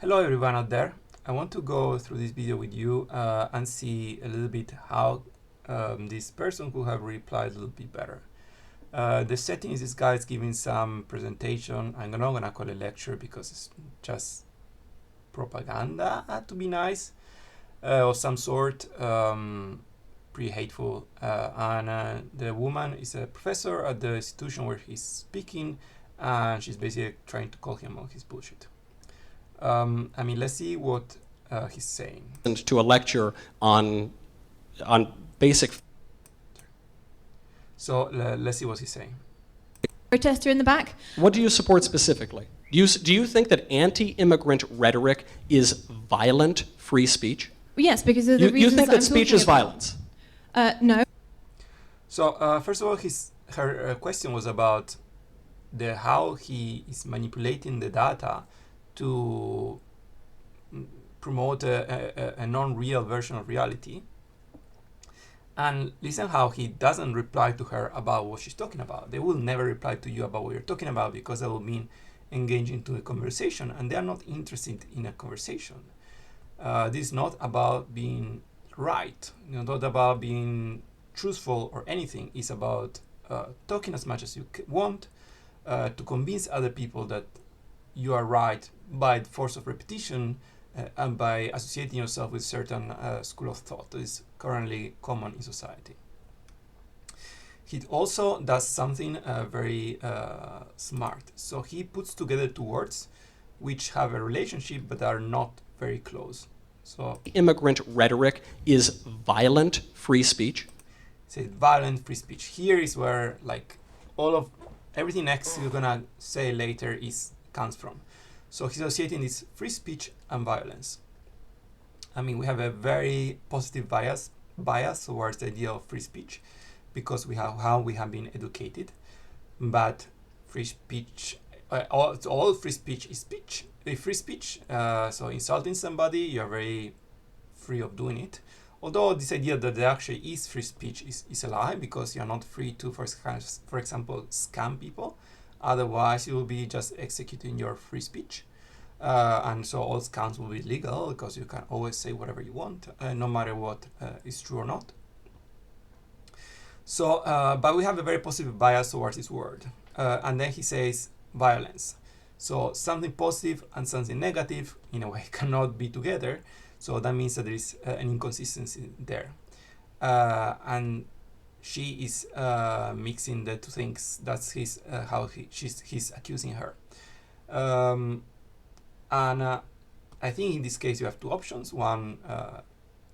Hello everyone out there. I want to go through this video with you and see a little bit how this person could have replied a little bit better. The setting is this guy is giving some presentation. I'm not gonna call it a lecture because it's just propaganda to be nice of some sort, pretty hateful. And the woman is a professor at the institution where he's speaking, and she's basically trying to call him on his bullshit. I mean, let's see what he's saying. To a lecture on basic. So let's see what he's saying. Protester in the back. What do you support specifically? Do you think that anti-immigrant rhetoric is violent free speech? Yes, because of the reasons you think that I'm speech is about. violence? No. So first of all, her question was about how he is manipulating the data to promote a non-real version of reality. And listen how he doesn't reply to her about what she's talking about. They will never reply to you about what you're talking about because that will mean engaging to a conversation, and they are not interested in a conversation. This is not about being right, not about being truthful or anything. It's about talking as much as you want to convince other people that you are right by the force of repetition and by associating yourself with certain school of thought that is currently common in society. He also does something very smart. So he puts together two words which have a relationship but are not very close. So immigrant rhetoric is violent free speech? Say violent free speech. Here is where like everything next you're gonna say later comes from. So he's associating this free speech and violence. I mean, we have a very positive bias towards the idea of free speech because we have how we have been educated. But free speech, all free speech is speech. Free speech, so insulting somebody, you're very free of doing it. Although this idea that there actually is free speech is a lie because you're not free to, for example, scam people. Otherwise, you will be just executing your free speech. And so all scams will be legal because you can always say whatever you want, no matter what is true or not. So, but we have a very positive bias towards this word. And then he says violence. So something positive and something negative, in a way, cannot be together. So that means that there is an inconsistency there. And she is mixing the two things. That's how he's accusing her. And I think in this case you have two options. One,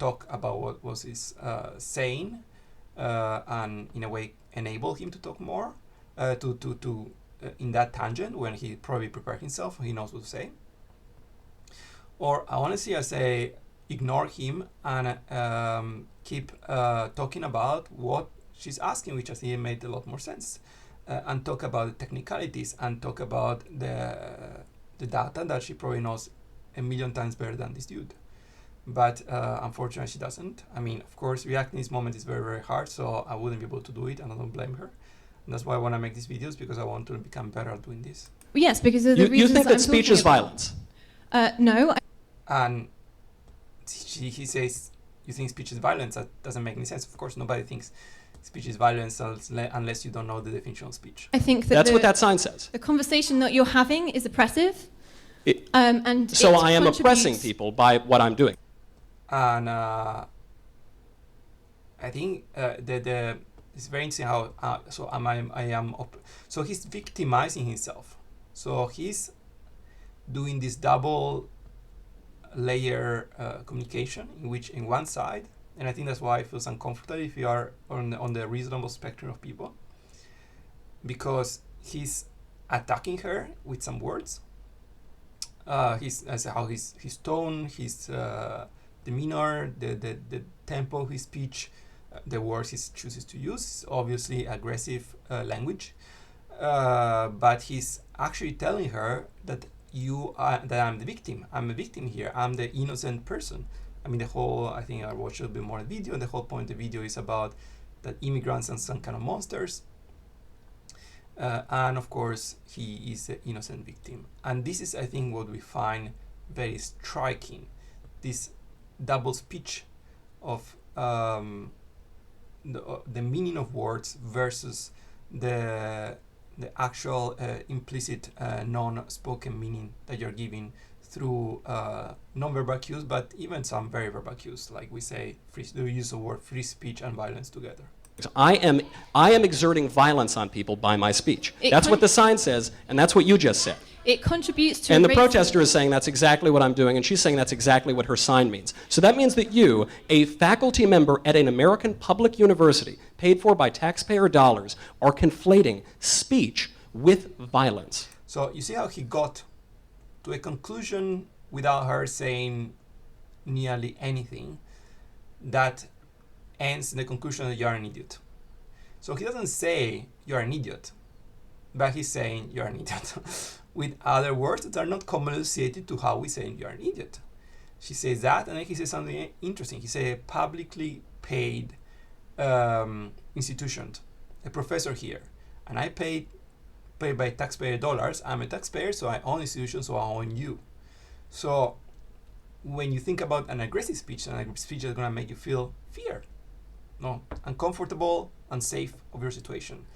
talk about what was his saying, and in a way enable him to talk more, in that tangent when he probably prepared himself, he knows what to say. Or honestly, I say ignore him and keep talking about what she's asking, which I think made a lot more sense, and talk about the technicalities and talk about the data that she probably knows a million times better than this dude. But unfortunately, she doesn't. I mean, of course, reacting in this moment is very, very hard, so I wouldn't be able to do it, and I don't blame her. And that's why I want to make these videos, because I want to become better at doing this. Yes, because of the reasons you think that I'm speech talking is about. violence? No. And he says, you think speech is violence? That doesn't make any sense. Of course, nobody thinks speech is violence unless you don't know the definition of speech. I think that That's what that sign says. the conversation that you're having is oppressive. And so it I am oppressing contributes- people by what I'm doing. And I think it's very interesting how so he's victimizing himself. So he's doing this double layer communication in which in one side, and I think that's why it feels uncomfortable if you are on the reasonable spectrum of people, because he's attacking her with some words. His tone, his demeanor, the tempo of his speech, the words he chooses to use, obviously aggressive language, but he's actually telling her that that I'm the victim. I'm a victim here. I'm the innocent person. I mean, I think I watched a bit more video, and the whole point of the video is about that immigrants are some kind of monsters. And of course, he is the innocent victim. And this is, I think, what we find very striking. This double speech of the meaning of words versus the actual implicit non-spoken meaning that you're giving through non-verbal cues, but even some very verbal cues, like we say, the use of word free speech and violence together. I am exerting violence on people by my speech. That's what the sign says, and that's what you just said. It contributes to And the protester is saying that's exactly what I'm doing, and she's saying that's exactly what her sign means. So that means that you, a faculty member at an American public university, paid for by taxpayer dollars, are conflating speech with violence. So you see how he got to a conclusion without her saying nearly anything that ends in the conclusion that you're an idiot. So he doesn't say you're an idiot, but he's saying you're an idiot with other words that are not commonly associated to how we say you're an idiot. She says that, and then he says something interesting. He says a publicly paid institution, a professor here, and I paid by taxpayer dollars. I'm a taxpayer, so I own institutions, so I own you. So when you think about an aggressive speech that's going to make you feel fear, no, uncomfortable, unsafe of your situation.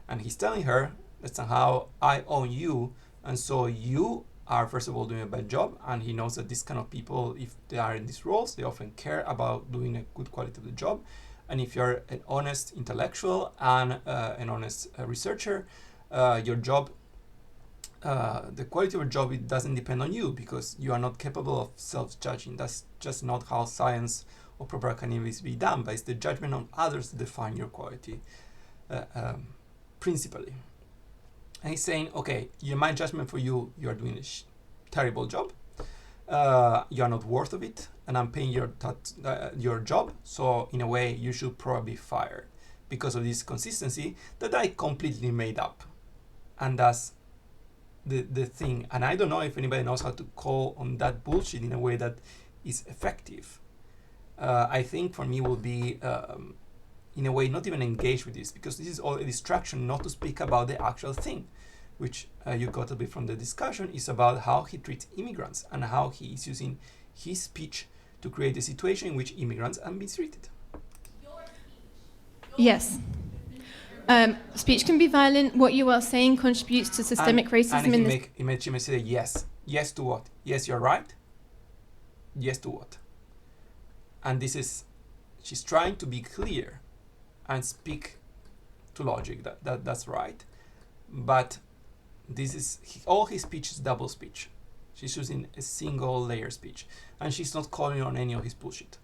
And he's telling her that somehow I own you, and so you are first of all doing a bad job. And he knows that these kind of people, if they are in these roles, they often care about doing a good quality of the job. And if you're an honest intellectual and an honest researcher, your job, the quality of your job, it doesn't depend on you because you are not capable of self-judging. That's just not how science or proper academia is be done, but it's the judgment on others that define your quality principally. And he's saying, okay, in my judgment for you, you are doing a terrible job. You are not worth of it, and I'm paying your job. So in a way, you should probably be fired because of this consistency that I completely made up. And that's the thing. And I don't know if anybody knows how to call on that bullshit in a way that is effective. I think for me will be, in a way, not even engage with this, because this is all a distraction not to speak about the actual thing, which you got a bit from the discussion, is about how he treats immigrants and how he is using his speech to create a situation in which immigrants are mistreated. Yes. Speech can be violent. What you are saying contributes to systemic racism in this. He may say yes. Yes to what? Yes, you're right. Yes to what? And this is, she's trying to be clear and speak to logic. That's right. But this is, all his speech is double speech. She's using a single layer speech. And she's not calling on any of his bullshit.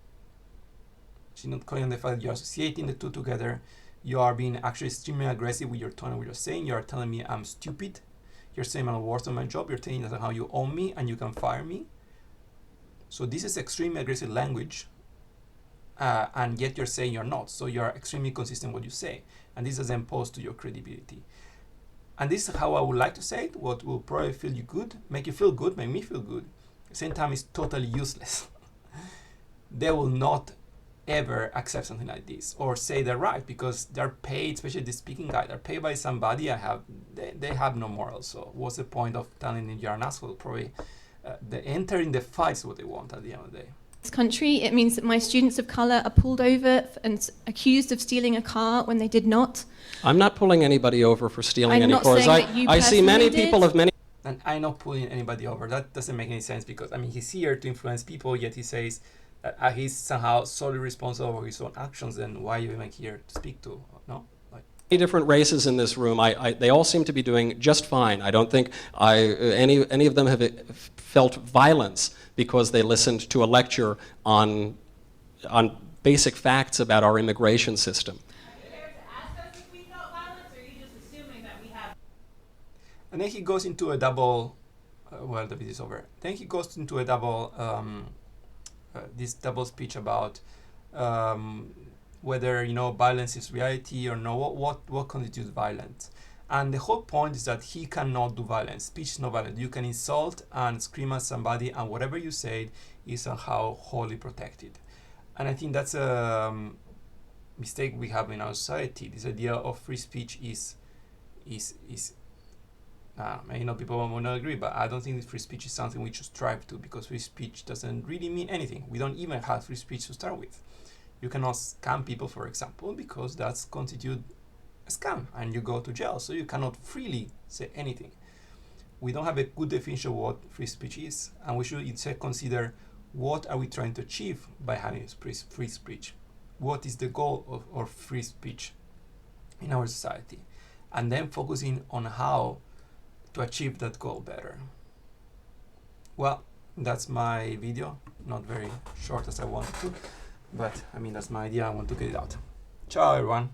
She's not calling on the fact that you're associating the two together. You are being actually extremely aggressive with your tone and what you're saying. You are telling me I'm stupid. You're saying I'm not worth of my job. You're telling us how you own me and you can fire me. So this is extremely aggressive language. And yet you're saying you're not. So you're extremely consistent what you say. And this is then posed to your credibility. And this is how I would like to say it. What will probably feel you good, make you feel good, make me feel good. At the same time, it's totally useless. They will not ever accept something like this or say they're right because they're paid, especially the speaking guy, they're paid by somebody. They have no morals. So what's the point of telling them you're an asshole? Probably they enter in the fights what they want at the end of the day. This country, it means that my students of colour are pulled over and accused of stealing a car when they did not. I'm not pulling anybody over for stealing any cars. I see many people of many. And I'm not pulling anybody over. That doesn't make any sense because, I mean, he's here to influence people, yet he says that he's somehow solely responsible for his own actions. Then why are you even here to speak to? No? Different races in this room, they all seem to be doing just fine. I don't think any of them have felt violence because they listened to a lecture on basic facts about our immigration system. Are you there to ask us if we felt violence, or are you just assuming that we have? And then he goes into a double. Well, the video is over. Then he goes into a double. This double speech about. Whether violence is reality or no, what constitutes violence, and the whole point is that he cannot do violence. Speech is not violent. You can insult and scream at somebody, and whatever you say is somehow wholly protected. And I think that's a mistake we have in our society. This idea of free speech is Maybe not people will not agree, but I don't think free speech is something we should strive to, because free speech doesn't really mean anything. We don't even have free speech to start with. You cannot scam people, for example, because that's constitute a scam and you go to jail. So you cannot freely say anything. We don't have a good definition of what free speech is, and we should instead consider what are we trying to achieve by having free speech. What is the goal of free speech in our society? And then focusing on how to achieve that goal better. Well, that's my video. Not very short as I wanted to, but I mean, that's my idea. I want to get it out. Ciao, everyone.